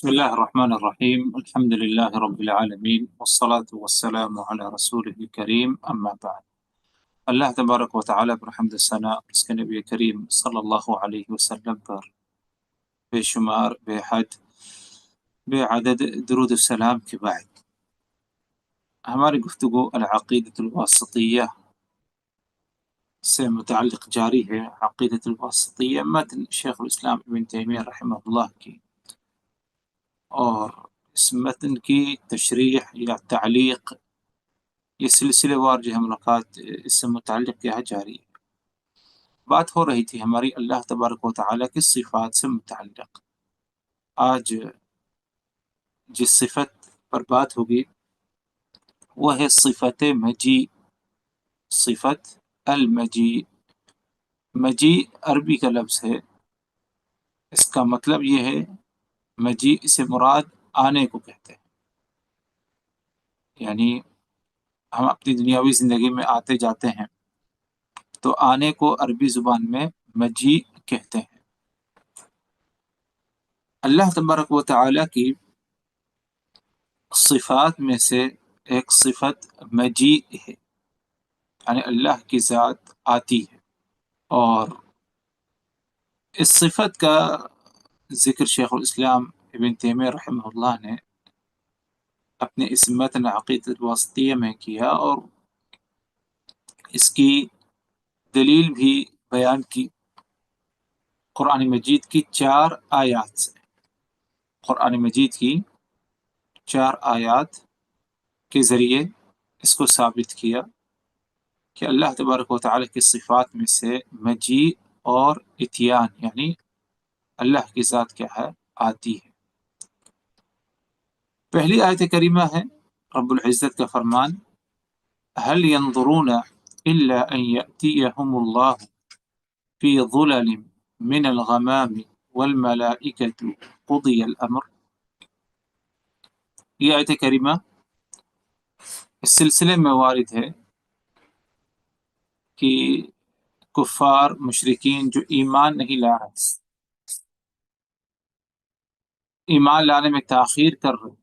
بسم الله الرحمن الرحيم. الحمد لله رب العالمين، والصلاة والسلام على رسوله الكريم، أما بعد. اللہ تبارک و تعالیٰ پر حمد ثنا، اس کے نبی کریم صلی اللہ علیہ وسلم پر بے شمار، بے حد، بے عدد درود السلام کے بعد ہماری گفتگو العقیدۃ الواسطیہ سے متعلق جاری ہے۔ عقیدۃ الواسطیہ متن شیخ الاسلام ابن تیمیہ رحمہ اللہ کی، اور اس متن کی تشریح یا تعلیق، یہ سلسلے وار جو ملاقات اس سے متعلق کیا ہے جاری ہے۔ بات ہو رہی تھی ہماری اللہ تبارک و تعالیٰ کی صفات سے متعلق۔ آج جس صفت پر بات ہوگی وہ ہے صفت مجیء، صفت المجیء۔ مجیء عربی کا لفظ ہے، اس کا مطلب یہ ہے مجیء سے مراد آنے کو کہتے ہیں، یعنی ہم اپنی دنیاوی زندگی میں آتے جاتے ہیں تو آنے کو عربی زبان میں مجیء کہتے ہیں۔ اللہ تبارک و تعالیٰ کی صفات میں سے ایک صفت مجیء ہے، یعنی اللہ کی ذات آتی ہے، اور اس صفت کا ذکر شیخ الاسلام ابن تیمیہ رحمہ اللہ نے اپنے اس متن عقیدۃ الواسطیہ میں کیا، اور اس کی دلیل بھی بیان کی قرآن مجید کی 4 آیات سے۔ قرآن مجید کی 4 آیات کے ذریعے اس کو ثابت کیا کہ اللہ تبارک و تعالیٰ کی صفات میں سے مجیء اور اتیان، یعنی اللہ کی ذات کیا ہے، آتی ہے۔ پہلی آیت کریمہ ہے رب العزت کا فرمان، هل ينظرون الا ان يأتيهم الله في ظلل من الغمام والملائكة قضي الامر۔ یہ آیت کریمہ اس سلسلے میں وارد ہے کہ کفار مشرکین جو ایمان نہیں لا رہے، ایمان لانے میں تاخیر کر رہے،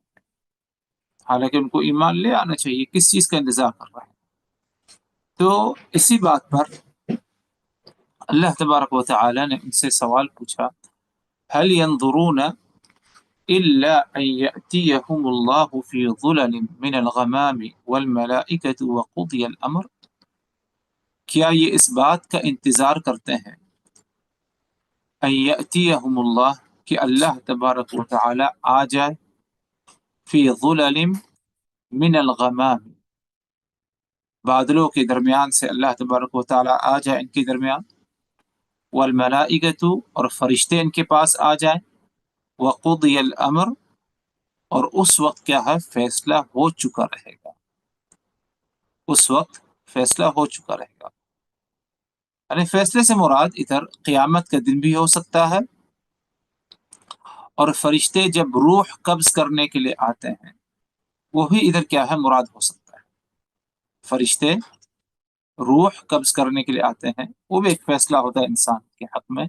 حالانکہ ان کو ایمان لے آنا چاہیے، کس چیز کا انتظار کر رہے ہیں؟ تو اسی بات پر اللہ تبارک و تعالی نے ان سے سوال پوچھا، هل ينظرون الا ان يأتيهم الله في ظلل من الغمام والملائكة وقضي الامر۔ کیا یہ اس بات کا انتظار کرتے ہیں ان یأتیہم اللہ، کہ اللہ تبارک و تعالی آ جائے، فی ظلل من الغمام، بادلوں کے درمیان سے اللہ تبارک و تعالی آ جائے ان کے درمیان، والملائکۃ، اور فرشتے ان کے پاس آ جائیں، وقضی الامر، اور اس وقت کیا ہے، فیصلہ ہو چکا رہے گا، اس وقت فیصلہ ہو چکا رہے گا۔ یعنی فیصلے سے مراد ادھر قیامت کا دن بھی ہو سکتا ہے، اور فرشتے جب روح قبض کرنے کے لیے آتے ہیں وہ بھی ادھر کیا ہے، مراد ہو سکتا ہے۔ فرشتے روح قبض کرنے کے لیے آتے ہیں، وہ بھی ایک فیصلہ ہوتا ہے انسان کے حق میں،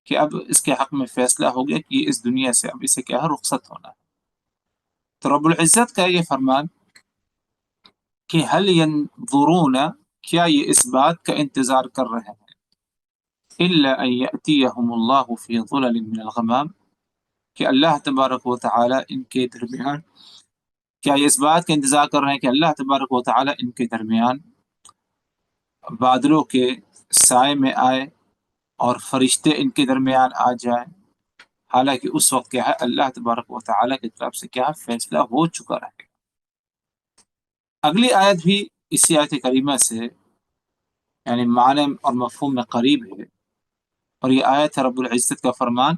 کہ اب اس کے حق میں فیصلہ ہو گیا کہ اس دنیا سے اب اسے کیا ہے، رخصت ہونا ہے۔ تو رب العزت کا یہ فرمان کہ هل ينظرون، کیا یہ اس بات کا انتظار کر رہے ہیں، الا ان یأتیہم اللہ فی ظلل من الغمام، کہ اللہ تبارک و تعالی ان کے درمیان، کیا یہ اس بات کا انتظار کر رہے ہیں کہ اللہ تبارک و تعالی ان کے درمیان بادلوں کے سائے میں آئے اور فرشتے ان کے درمیان آ جائیں، حالانکہ اس وقت کیا ہے، اللہ تبارک و تعالی کی طرف سے کیا ہے، فیصلہ ہو چکا رہے گا۔ اگلی آیت بھی اسی آیت کریمہ سے یعنی معنی اور مفہوم میں قریب ہے، اور یہ آیت ہے رب العزت کا فرمان،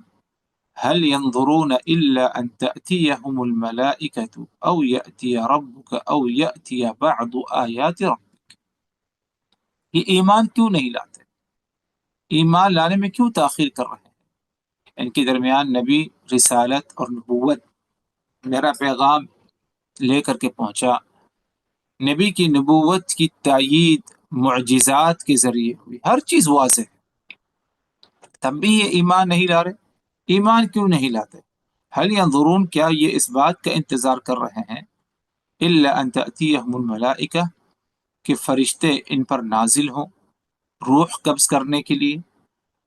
هل ينظرون الا ان تأتيهم الملائكة او يأتي ربك او يأتي بعض آیات ربك۔ یہ ایمان کیوں نہیں لاتے، ایمان لانے میں کیوں تاخیر کر رہے ہیں؟ ان کے درمیان نبی، رسالت اور نبوت، میرا پیغام لے کر کے پہنچا، نبی کی نبوت کی تائید معجزات کے ذریعے ہوئی، ہر چیز واضح ہے، تب بھی یہ ایمان نہیں لا رہے۔ ایمان کیوں نہیں لاتے؟ هل ينظرون، کیا یہ اس بات کا انتظار کر رہے ہیں، الا ان تأتیہم الملائکہ، کہ فرشتے ان پر نازل ہوں روح قبض کرنے کے لیے،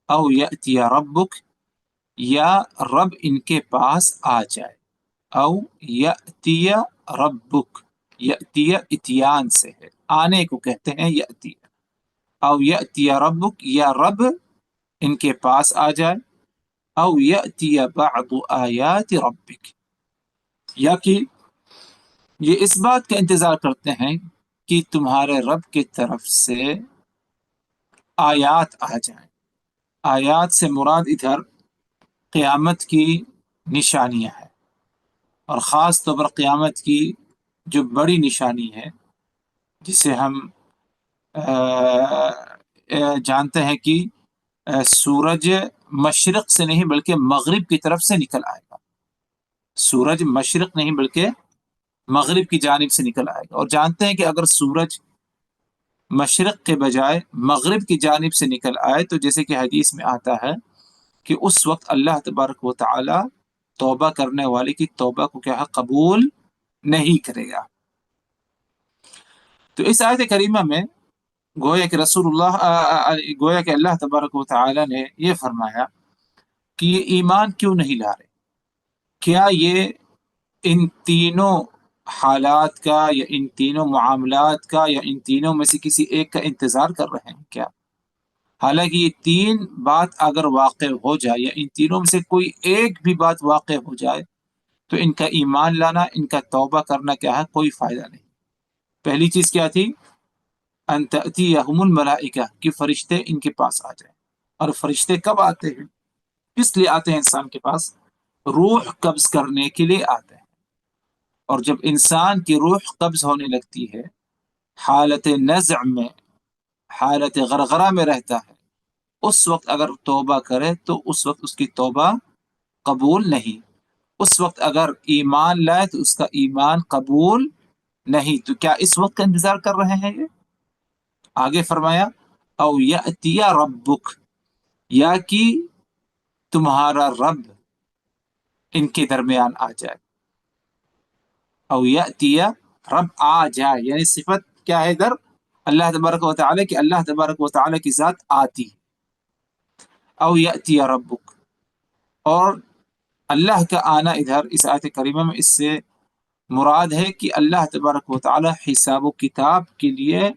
او یأتی ربک، یا رب ان کے پاس آ جائے، او یأتی ربک، یأتی اتیان سے ہے، آنے کو کہتے ہیں یأتی، او یأتی ربک، یا رب ان کے پاس آ جائے، او یأتی بعض آیات ربک، یا کہ یہ اس بات کا انتظار کرتے ہیں کہ تمہارے رب کی طرف سے آیات آ جائیں۔ آیات سے مراد ادھر قیامت کی نشانیاں ہیں، اور خاص طور پر قیامت کی جو بڑی نشانی ہے، جسے ہم جانتے ہیں کہ سورج مشرق سے نہیں بلکہ مغرب کی طرف سے نکل آئے گا، سورج مشرق نہیں بلکہ مغرب کی جانب سے نکل آئے گا، اور جانتے ہیں کہ اگر سورج مشرق کے بجائے مغرب کی جانب سے نکل آئے تو جیسے کہ حدیث میں آتا ہے کہ اس وقت اللہ تبارک و تعالی توبہ کرنے والے کی توبہ کو کیا ہے، قبول نہیں کرے گا۔ تو اس آیت کریمہ میں گویا کہ گویا کہ اللہ تبارک و تعالی نے یہ فرمایا کہ یہ ایمان کیوں نہیں لا رہے، کیا یہ ان تینوں حالات کا یا ان تینوں معاملات کا یا ان تینوں میں سے کسی ایک کا انتظار کر رہے ہیں کیا؟ حالانکہ یہ تین بات اگر واقع ہو جائے یا ان تینوں میں سے کوئی ایک بھی بات واقع ہو جائے تو ان کا ایمان لانا، ان کا توبہ کرنا کیا ہے، کوئی فائدہ نہیں۔ پہلی چیز کیا تھی، ان تأتیہم الملائکہ، کہ فرشتے ان کے پاس آ جائیں۔ اور فرشتے کب آتے ہیں، کس لیے آتے ہیں انسان کے پاس؟ روح قبض کرنے کے لیے آتے ہیں۔ اور جب انسان کی روح قبض ہونے لگتی ہے، حالت نزع میں، حالت غرغرہ میں رہتا ہے، اس وقت اگر توبہ کرے تو اس وقت اس کی توبہ قبول نہیں، اس وقت اگر ایمان لائے تو اس کا ایمان قبول نہیں۔ تو کیا اس وقت کا انتظار کر رہے ہیں یہ؟ آگے فرمایا او یأتی ربک، یا کہ تمہارا رب ان کے درمیان آ جائے، او یأتی رب آ جائے، یعنی صفت کیا ہے ادھر، اللہ تبارک و تعالی کی، اللہ تبارک و تعالی کی ذات آتی، او یأتی ربک۔ اور اللہ کا آنا ادھر اس آیت کریمہ میں اس سے مراد ہے کہ اللہ تبارک و تعالی حساب و کتاب کے لیے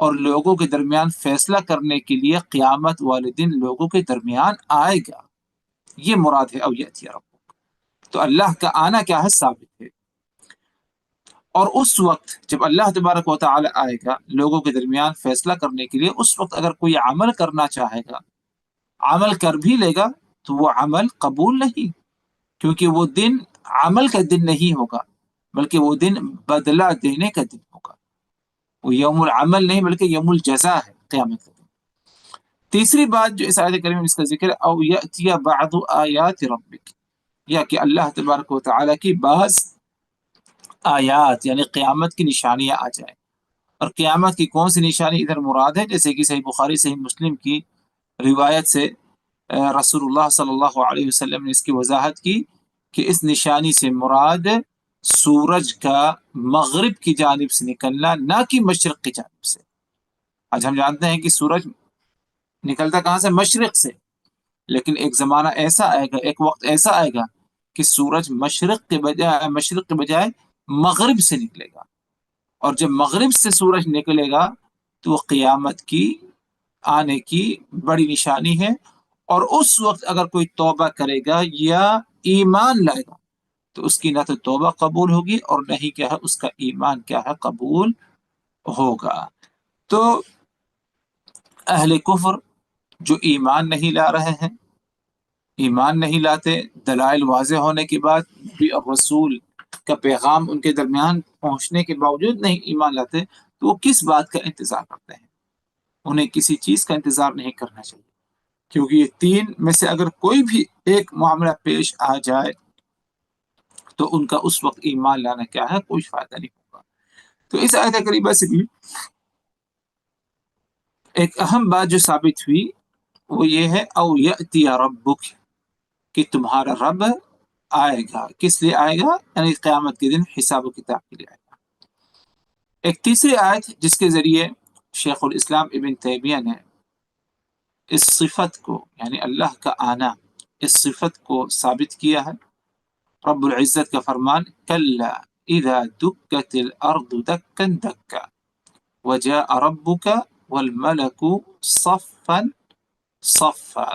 اور لوگوں کے درمیان فیصلہ کرنے کے لیے قیامت والے دن لوگوں کے درمیان آئے گا، یہ مراد ہے او یأتی ربک۔ تو اللہ کا آنا کیا ہے، ثابت ہے۔ اور اس وقت جب اللہ تبارک و تعالی آئے گا لوگوں کے درمیان فیصلہ کرنے کے لیے، اس وقت اگر کوئی عمل کرنا چاہے گا، عمل کر بھی لے گا تو وہ عمل قبول نہیں، کیونکہ وہ دن عمل کا دن نہیں ہوگا بلکہ وہ دن بدلہ دینے کا دن ہوگا، وہ یوم العمل نہیں بلکہ یوم الجزا ہے، قیامت کا دن۔ تیسری بات جو اس آیت کریمہ میں اس کا ذکر ہے، او یأتی بعض آیات ربک، یا کہ اللہ تبارک و تعالی کی بعض آیات یعنی قیامت کی نشانیاں آ جائیں۔ اور قیامت کی کون سی نشانی ادھر مراد ہے، جیسے کہ صحیح بخاری صحیح مسلم کی روایت سے رسول اللہ صلی اللہ علیہ وسلم نے اس کی وضاحت کی کہ اس نشانی سے مراد سورج کا مغرب کی جانب سے نکلنا، نہ کہ مشرق کی جانب سے۔ آج ہم جانتے ہیں کہ سورج نکلتا کہاں سے، مشرق سے، لیکن ایک زمانہ ایسا آئے گا، ایک وقت ایسا آئے گا کہ سورج مشرق کے بجائے مغرب سے نکلے گا، اور جب مغرب سے سورج نکلے گا تو وہ قیامت کی آنے کی بڑی نشانی ہے، اور اس وقت اگر کوئی توبہ کرے گا یا ایمان لائے گا تو اس کی نہ تو توبہ قبول ہوگی اور نہ ہی کیا ہے اس کا ایمان کیا ہے، قبول ہوگا۔ تو اہل کفر جو ایمان نہیں لا رہے ہیں، ایمان نہیں لاتے، دلائل واضح ہونے کے بعد بھی اور رسول کا پیغام ان کے درمیان پہنچنے کے باوجود نہیں ایمان لاتے، تو وہ کس بات کا انتظار کرتے ہیں؟ انہیں کسی چیز کا انتظار نہیں کرنا چاہیے، کیونکہ یہ تین میں سے اگر کوئی بھی ایک معاملہ پیش آ جائے تو ان کا اس وقت ایمان لانا کیا ہے، کوئی فائدہ نہیں ہوگا۔ تو اس آیت کریمہ سے بھی ایک اہم بات جو ثابت ہوئی وہ یہ ہے او یأتی ربک، کہ تمہارا رب آئے گا. کس لیے آئے گا؟ یعنی قیامت کے دن حساب و کتاب کے لیے آئے گا. ایک تیسری آیت جس کے ذریعے شیخ الاسلام ابن تیمیہ نے اس صفت کو، یعنی اللہ کا آنا، اس صفت کو ثابت کیا ہے. رب العزت کا فرمان کلا اذا دکت الارض دکا دکا وجاء ربک والملک صفا صفا.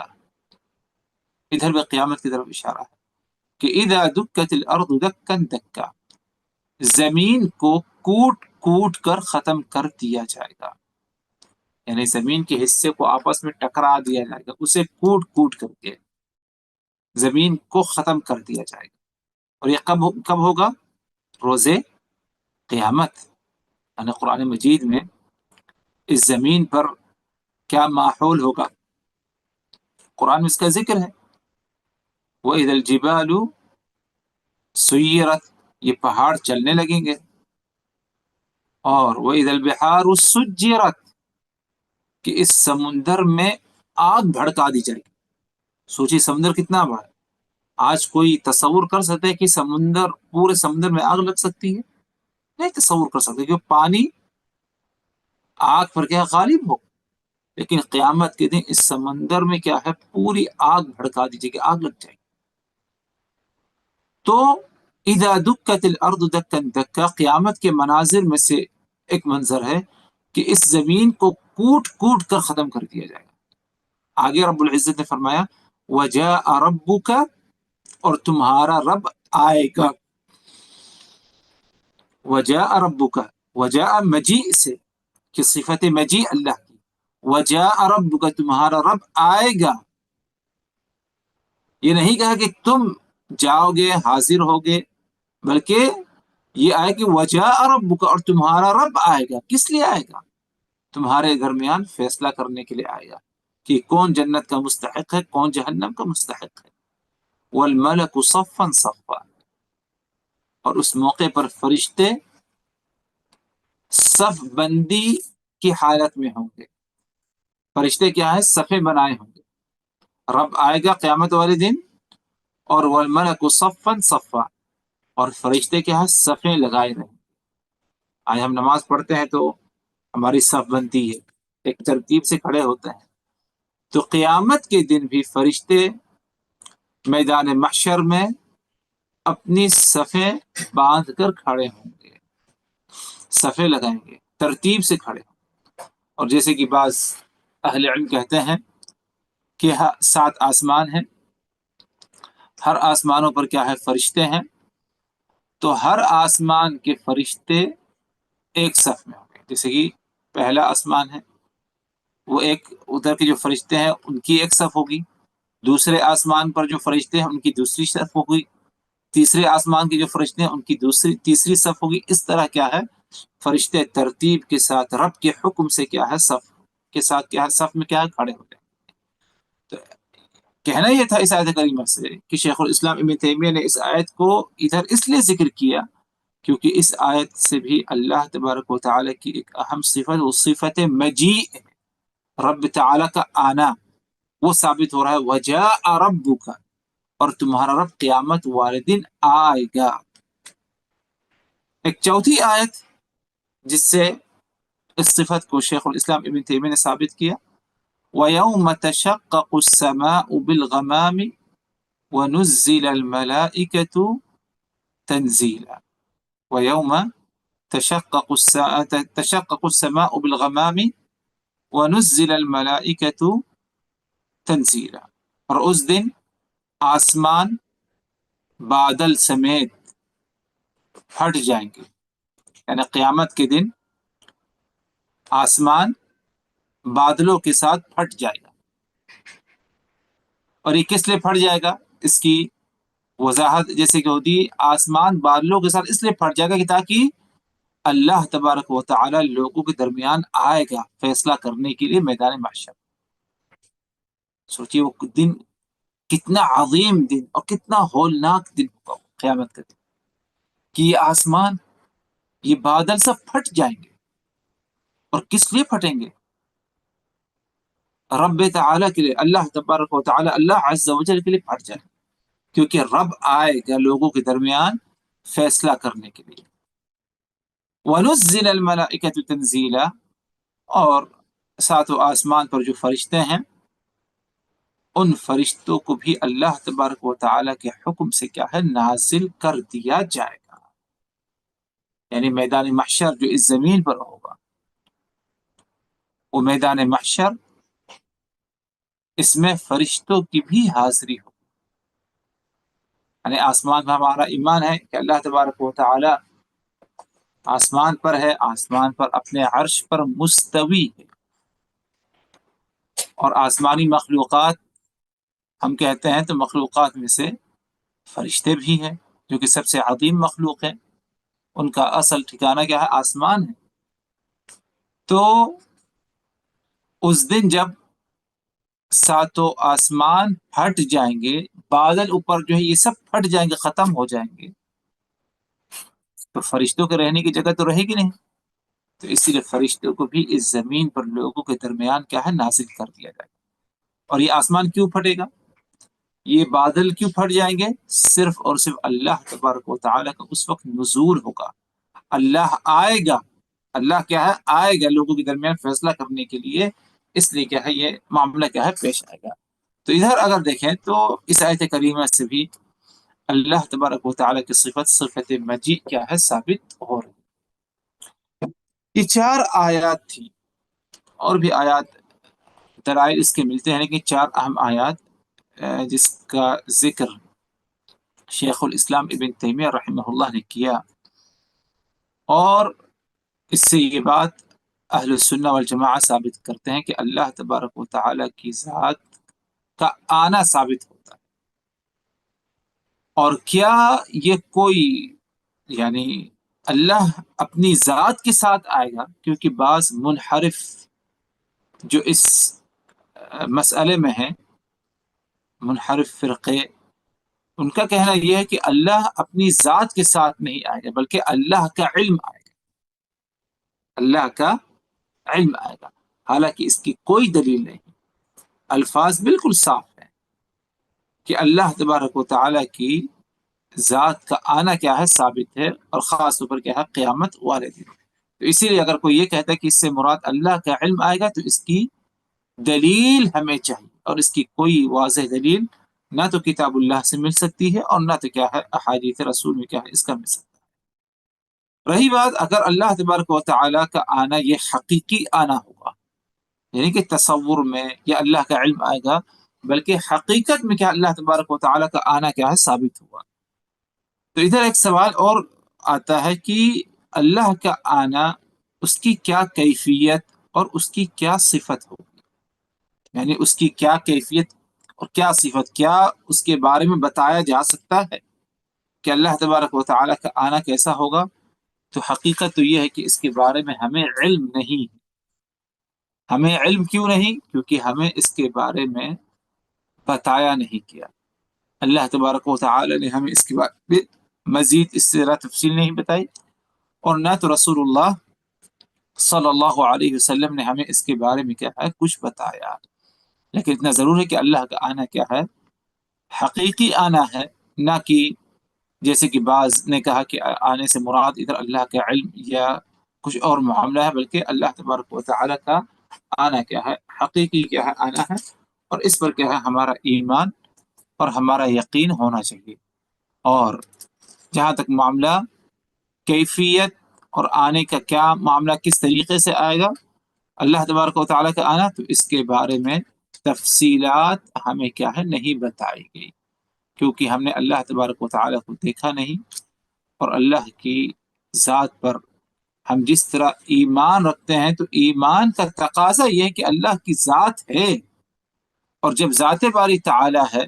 ادھر بھی قیامت کی طرف اشارہ ہے کہ اذا دکت الارض دکا دکا، زمین کو کوٹ کوٹ کر ختم کر دیا جائے گا. یعنی زمین کے حصے کو آپس میں ٹکرا دیا جائے گا، اسے کوٹ کوٹ کر کے زمین کو ختم کر دیا جائے گا. اور یہ کب ہوگا؟ روز قیامت. یعنی قرآن مجید میں اس زمین پر کیا ماحول ہوگا، قرآن میں اس کا ذکر ہے. وَإِذَا الْجِبَالُ سُيِّرَتْ، یہ پہاڑ چلنے لگیں گے. اور وَإِذَا الْبِحَارُ سُجِّرَتْ، کہ اس سمندر میں آگ بھڑکا دی جائے گی. سوچی سمندر کتنا بڑا ہے. آج کوئی تصور کر سکتا ہے کہ پورے سمندر میں آگ لگ سکتی ہے؟ نہیں تصور کر سکتے، کیونکہ پانی آگ پر کیا غالب ہو. لیکن قیامت کے دن اس سمندر میں کیا ہے، پوری آگ بھڑکا دی جائے گی، آگ لگ جائے گی. تو اذا دکت الارض دکا دکا، قیامت کے مناظر میں سے ایک منظر ہے کہ اس زمین کو کوٹ کوٹ کر ختم کر دیا جائے گا. آگے رب العزت نے فرمایا وجاء ربک، اور تمہارا رب آئے گا. وجاء ربک، وجاء مجیء سے کہ صفت مجیء اللہ کی. وجاء ربک، تمہارا رب آئے گا. یہ نہیں کہا کہ تم جاؤ گے حاضر ہوگے، بلکہ یہ آئے کہ وجاء ربک، اور تمہارا رب آئے گا. کس لیے آئے گا؟ تمہارے درمیان فیصلہ کرنے کے لیے آئے گا کہ کون جنت کا مستحق ہے، کون جہنم کا مستحق ہے. والملک صفا صفا، اور اس موقع پر فرشتے صف بندی کی حالت میں ہوں گے. فرشتے کیا ہے؟ صفیں بنائے ہوں گے. رب آئے گا قیامت والے دن، اور والملک صفا صفا، اور فرشتے کیا ہے؟ صفیں لگائے رہیں گے. آج ہم نماز پڑھتے ہیں تو ہماری صف بنتی ہے، ایک ترتیب سے کھڑے ہوتے ہیں. تو قیامت کے دن بھی فرشتے میدان محشر میں اپنی صفیں باندھ کر کھڑے ہوں گے، صفیں لگائیں گے، ترتیب سے کھڑے ہوں گے. اور جیسے کہ بعض اہل علم کہتے ہیں کہ 7 آسمان ہیں، ہر آسمانوں پر کیا ہے؟ فرشتے ہیں. تو ہر آسمان کے فرشتے ایک صف میں ہوں گے. جیسے کہ پہلا آسمان ہے، وہ ایک ادھر کے جو فرشتے ہیں ان کی ایک صف ہوگی. دوسرے آسمان پر جو فرشتے ہیں ان کی دوسری صف ہوگی. تیسرے آسمان کے جو فرشتے ہیں ان کی تیسری صف ہوگی. اس طرح کیا ہے؟ فرشتے ترتیب کے ساتھ رب کے حکم سے کیا ہے؟ صف کے ساتھ کیا ہے؟ صف میں کیا ہے؟ کھڑے ہو جائیں. تو کہنا یہ تھا اس آیت کریمہ سے کہ شیخ الاسلام ابن تیمیہ نے اس آیت کو ادھر اس لیے ذکر کیا کیونکہ اس آیت سے بھی اللہ تبارک و تعالیٰ کی ایک اہم صفت، وہ صفت مجیء، رب تعالیٰ کا آنا، وہ ثابت ہو رہا ہے. وجاء ربک، اور تمہارا رب قیامت والے دن آئے گا. ایک چوتھی آیت جس سے اس صفت کو شیخ الاسلام ابن تیمیہ نے ثابت کیا، وَيَوْمَ تَشَقَّقُ السَّمَاءُ بِالْغَمَامِ وَنُزِّلَ الْمَلَائِكَةُ تَنزِيلًا. وَيَوْمَ تَشَقَّقُ السَّمَاءُ بِالْغَمَامِ وَنُزِّلَ الْمَلَائِكَةُ تَنزِيلًا، اور اس دن آسمان بادل سمیت پھٹ جائیں گے. یعنی قیامت کے دن آسمان بادلوں کے ساتھ پھٹ جائے گا. اور یہ کس لیے پھٹ جائے گا؟ اس کی وضاحت جیسے کہ ہوتی ہے، آسمان بادلوں کے ساتھ اس لیے پھٹ جائے گا کہ تاکہ اللہ تبارک و تعالی لوگوں کے درمیان آئے گا فیصلہ کرنے کے لیے میدان محشر. سوچیے وہ دن کتنا عظیم دن اور کتنا ہولناک دن ہوگا قیامت کا دن، کہ یہ آسمان، یہ بادل سب پھٹ جائیں گے. اور کس لیے پھٹیں گے؟ رب تعالیٰ کے لیے، اللہ تبارک و تعالی، اللہ عز و جل کے لیے پھٹ جائیں گے. کیونکہ رب آئے گا لوگوں کے درمیان فیصلہ کرنے کے لیے۔ وَنُزِّلَ الْمَلَائِكَةُ تَنزِيلًا، اور ساتوں آسمان پر جو فرشتے ہیں ان فرشتوں کو بھی اللہ تبارک و تعالیٰ کے حکم سے کیا ہے نازل کر دیا جائے گا۔ یعنی میدان محشر جو اس زمین پر ہوگا، وہ میدان محشر، اس میں فرشتوں کی بھی حاضری ہو۔ یعنی آسمان میں ہمارا ایمان ہے کہ اللہ تبارک و تعالیٰ آسمان پر ہے، آسمان پر اپنے عرش پر مستوی ہے، اور آسمانی مخلوقات ہم کہتے ہیں تو مخلوقات میں سے فرشتے بھی ہیں جو کہ سب سے عظیم مخلوق ہے، ان کا اصل ٹھکانہ کیا ہے؟ آسمان ہے۔ تو اس دن جب ساتوں آسمان پھٹ جائیں گے، بادل اوپر جو ہے یہ سب پھٹ جائیں گے، ختم ہو جائیں گے، تو فرشتوں کے رہنے کی جگہ تو رہے گی نہیں، تو اسی لیے فرشتوں کو بھی اس زمین پر لوگوں کے درمیان کیا ہے نازل کر دیا جائے گا۔ اور یہ آسمان کیوں پھٹے گا، یہ بادل کیوں پھٹ جائیں گے؟ صرف اور صرف اللہ تبارک و تعالیٰ کا اس وقت نزول ہوگا، اللہ آئے گا، اللہ کیا ہے آئے گا لوگوں کے درمیان فیصلہ کرنے کے لیے، اس لیے کیا ہے یہ معاملہ کیا ہے پیش آئے گا۔ تو ادھر اگر دیکھیں تو اس آیت کریمہ سے بھی اللہ تبارک و تعالیٰ کی صفت مجیء کیا ہے ثابت ہو رہی ہے۔ یہ 4 آیات تھی، اور بھی آیات دلائل اس کے ملتے ہیں، لیکن 4 اہم آیات جس کا ذکر شیخ الاسلام ابن تیمیہ رحمہ اللہ نے کیا، اور اس سے یہ بات اہل السنہ والجماعہ ثابت کرتے ہیں کہ اللہ تبارک و تعالیٰ کی ذات کا آنا ثابت ہوتا ہے۔ اور کیا یہ کوئی یعنی اللہ اپنی ذات کے ساتھ آئے گا؟ کیونکہ بعض منحرف جو اس مسئلے میں ہیں، منحرف فرقے، ان کا کہنا یہ ہے کہ اللہ اپنی ذات کے ساتھ نہیں آئے گا، بلکہ اللہ کا علم آئے گا، اللہ کا علم آئے گا، حالانکہ اس کی کوئی دلیل نہیں۔ الفاظ بالکل صاف ہیں کہ اللہ تبارک و تعالیٰ کی ذات کا آنا کیا ہے ثابت ہے، اور خاص طور پر کیا ہے قیامت والے دن۔ تو اسی لیے اگر کوئی یہ کہتا ہے کہ اس سے مراد اللہ کا علم آئے گا، تو اس کی دلیل ہمیں چاہیے، اور اس کی کوئی واضح دلیل نہ تو کتاب اللہ سے مل سکتی ہے، اور نہ تو کیا ہے احادیث رسول میں کیا ہے اس کا مل سکتا ہے۔ رہی بات اگر اللہ تبارک و تعالیٰ کا آنا یہ حقیقی آنا ہوگا، یعنی کہ تصور میں یا اللہ کا علم آئے گا، بلکہ حقیقت میں کیا اللہ تبارک و تعالیٰ کا آنا کیا ہے ثابت ہوا، تو ادھر ایک سوال اور آتا ہے کہ اللہ کا آنا، اس کی کیا کیفیت اور اس کی کیا صفت ہوگی؟ یعنی اس کی کیا کیفیت اور کیا صفت، کیا اس کے بارے میں بتایا جا سکتا ہے کہ اللہ تبارک و تعالیٰ کا آنا کیسا ہوگا؟ تو حقیقت تو یہ ہے کہ اس کے بارے میں ہمیں علم نہیں ہے۔ ہمیں علم کیوں نہیں؟ کیونکہ ہمیں اس کے بارے میں بتایا نہیں کیا، اللہ تبارک و تعالی نے ہمیں اس کے بارے میں مزید اس سے زیادہ تفصیل نہیں بتائی، اور نہ تو رسول اللہ صلی اللہ علیہ وسلم نے ہمیں اس کے بارے میں کیا ہے کچھ بتایا۔ لیکن اتنا ضرور ہے کہ اللہ کا آنا کیا ہے حقیقی آنا ہے، نہ کہ جیسے کہ بعض نے کہا کہ آنے سے مراد ادھر اللہ کا علم یا کچھ اور معاملہ ہے، بلکہ اللہ تبارک و تعالی کا آنا کیا ہے حقیقی کیا ہے آنا ہے، اور اس پر کیا ہے ہمارا ایمان اور ہمارا یقین ہونا چاہیے۔ اور جہاں تک معاملہ کیفیت اور آنے کا کیا معاملہ کس طریقے سے آئے گا اللہ تبارک و تعالیٰ کا آنا، تو اس کے بارے میں تفصیلات ہمیں کیا ہے نہیں بتائی گئی، کیونکہ ہم نے اللہ تبارک و تعالیٰ کو دیکھا نہیں، اور اللہ کی ذات پر ہم جس طرح ایمان رکھتے ہیں تو ایمان کا تقاضا یہ ہے کہ اللہ کی ذات ہے، اور جب ذات باری تعالیٰ ہے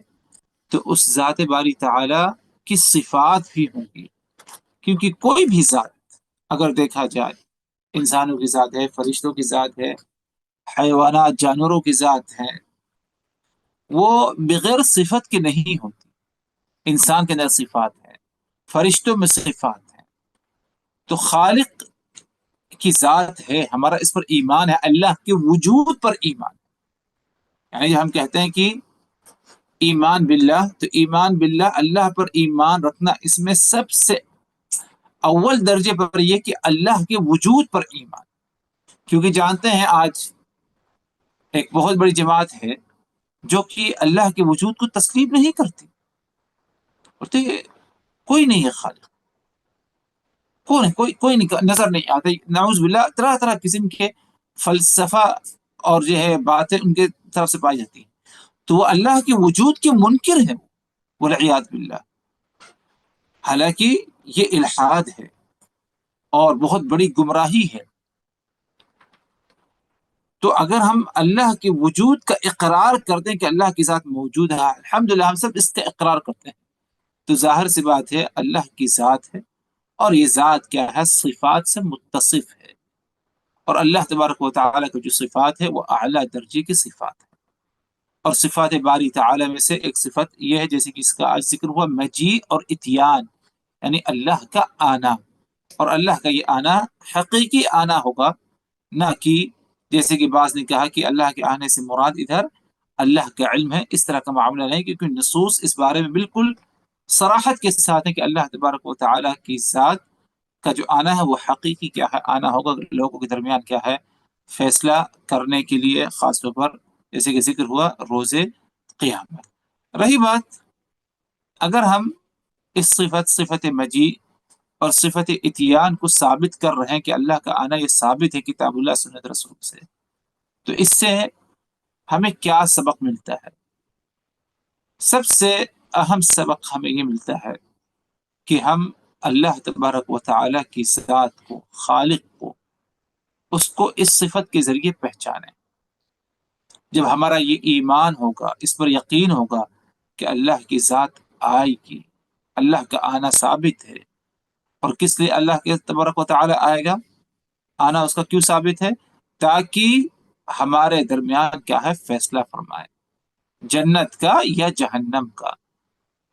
تو اس ذات باری تعالیٰ کی صفات بھی ہوں گی، کیونکہ کوئی بھی ذات اگر دیکھا جائے، انسانوں کی ذات ہے، فرشتوں کی ذات ہے، حیوانات جانوروں کی ذات ہے، وہ بغیر صفت کے نہیں ہوتی۔ انسان کے اندر صفات ہے، فرشتوں میں صفات ہے، تو خالق کی ذات ہے، ہمارا اس پر ایمان ہے، اللہ کے وجود پر ایمان ہے۔ یعنی ہم کہتے ہیں کہ ایمان باللہ، تو ایمان باللہ اللہ پر ایمان رکھنا، اس میں سب سے اول درجے پر یہ کہ اللہ کے وجود پر ایمان، کیونکہ جانتے ہیں آج ایک بہت بڑی جماعت ہے جو کہ اللہ کے وجود کو تسلیم نہیں کرتی، بولتے کوئی نہیں ہے خالق، کوئی نہیں نظر نہیں آتا، نعوذ باللہ طرح طرح قسم کے فلسفہ اور جو ہے باتیں ان کے طرف سے پائی جاتی ہیں، تو وہ اللہ کے وجود کے منکر ہے والعیاذ باللہ، حالانکہ یہ الحاد ہے اور بہت بڑی گمراہی ہے۔ تو اگر ہم اللہ کے وجود کا اقرار کرتے ہیں کہ اللہ کی ذات موجود ہے، الحمدللہ ہم سب اس کا اقرار کرتے ہیں، تو ظاہر سی بات ہے اللہ کی ذات ہے، اور یہ ذات کیا ہے؟ صفات سے متصف ہے، اور اللہ تبارک و تعالیٰ کی جو صفات ہے وہ اعلیٰ درجے کی صفات ہے، اور صفات باری تعالیٰ میں سے ایک صفت یہ ہے جیسے کہ اس کا آج ذکر ہوا، مجیء اور اتیان، یعنی اللہ کا آنا، اور اللہ کا یہ آنا حقیقی آنا ہوگا، نہ کہ جیسے کہ بعض نے کہا کہ اللہ کے آنے سے مراد ادھر اللہ کا علم ہے، اس طرح کا معاملہ نہیں، کیونکہ نصوص اس بارے میں بالکل صراحت کے ساتھ ہے کہ اللہ تبارک و تعالیٰ کی ذات کا جو آنا ہے وہ حقیقی کیا ہے؟ آنا ہوگا لوگوں کے درمیان کیا ہے؟ فیصلہ کرنے کے لیے، خاص طور پر جیسے کہ ذکر ہوا روز قیامت۔ رہی بات اگر ہم اس صفت مجیء اور صفت اتیان کو ثابت کر رہے ہیں کہ اللہ کا آنا یہ ثابت ہے کتاب اللہ سنت رسول سے، تو اس سے ہمیں کیا سبق ملتا ہے؟ سب سے اہم سبق ہمیں یہ ملتا ہے کہ ہم اللہ تبارک و تعالیٰ کی ذات کو، خالق کو، اس کو اس صفت کے ذریعے پہچانیں۔ جب ہمارا یہ ایمان ہوگا، اس پر یقین ہوگا کہ اللہ کی ذات آئے گی، اللہ کا آنا ثابت ہے، اور کس لیے اللہ کے تبارک و تعالیٰ آئے گا؟ آنا اس کا کیوں ثابت ہے؟ تاکہ ہمارے درمیان کیا ہے؟ فیصلہ فرمائے، جنت کا یا جہنم کا۔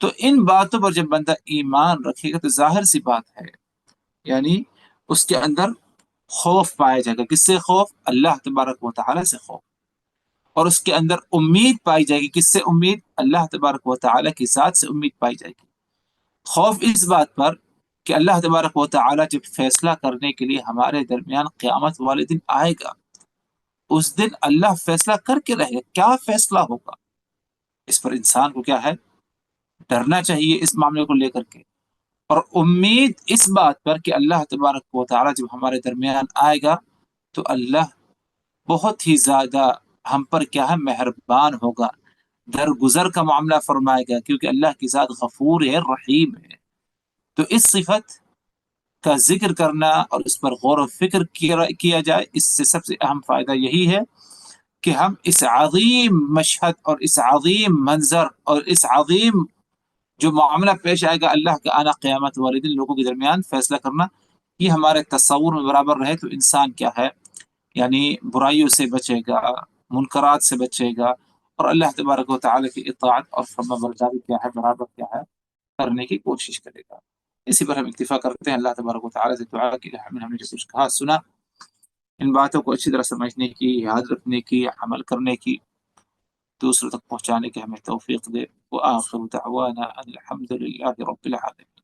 تو ان باتوں پر جب بندہ ایمان رکھے گا تو ظاہر سی بات ہے، یعنی اس کے اندر خوف پایا جائے گا۔ کس سے خوف؟ اللہ تبارک و تعالیٰ سے خوف، اور اس کے اندر امید پائی جائے گی۔ کس سے امید؟ اللہ تبارک و تعالیٰ کی ذات سے امید پائی جائے گی۔ خوف اس بات پر کہ اللہ تبارک و تعالیٰ جب فیصلہ کرنے کے لیے ہمارے درمیان قیامت والے دن آئے گا، اس دن اللہ فیصلہ کر کے رہے گا، کیا فیصلہ ہوگا؟ اس پر انسان کو کیا ہے؟ ڈرنا چاہیے اس معاملے کو لے کر کے، اور امید اس بات پر کہ اللہ تبارک و تعالیٰ جب ہمارے درمیان آئے گا تو اللہ بہت ہی زیادہ ہم پر کیا ہے؟ مہربان ہوگا، درگزر کا معاملہ فرمائے گا، کیونکہ اللہ کی ذات غفور ہے، رحیم ہے۔ تو اس صفت کا ذکر کرنا اور اس پر غور و فکر کیا جائے، اس سے سب سے اہم فائدہ یہی ہے کہ ہم اس عظیم مشہد اور اس عظیم منظر اور اس عظیم جو معاملہ پیش آئے گا، اللہ کا آنا قیامت والے دن، لوگوں کے درمیان فیصلہ کرنا، یہ ہمارے تصور میں برابر رہے تو انسان کیا ہے؟ یعنی برائیوں سے بچے گا، منکرات سے بچے گا، اور اللہ تبارک و تعالیٰ کی اطاعت اور فرما برداری کیا ہے؟ برابر کیا ہے؟ کرنے کی کوشش کرے گا۔ اسی پر ہم اکتفا کرتے ہیں۔ اللہ تبارک و تعالیٰ سے دعا کی ہم نے جو کچھ کہا سنا، ان باتوں کو اچھی طرح سمجھنے کی، یاد رکھنے کی، عمل کرنے کی، دوسروں تک پہنچانے کی ہمیں توفیق دے۔ وآخر دعوانا ان الحمد للہ رب العالمین۔